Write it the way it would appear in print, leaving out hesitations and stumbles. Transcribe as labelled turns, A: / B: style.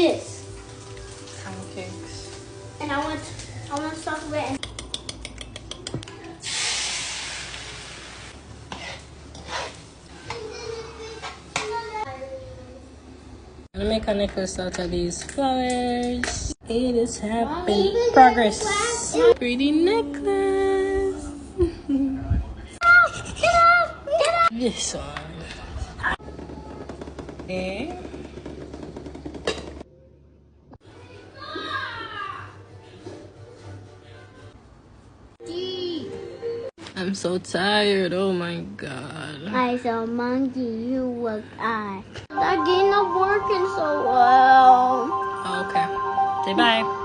A: this.
B: Pancakes.
A: And I want to talk about it.
B: I'm gonna make a necklace out of these flowers. It is happening. Progress. Pretty necklace. This one. Okay. I'm so tired. Oh my god.
A: I saw monkey. You was I. That game not working so well.
B: Okay. Say bye.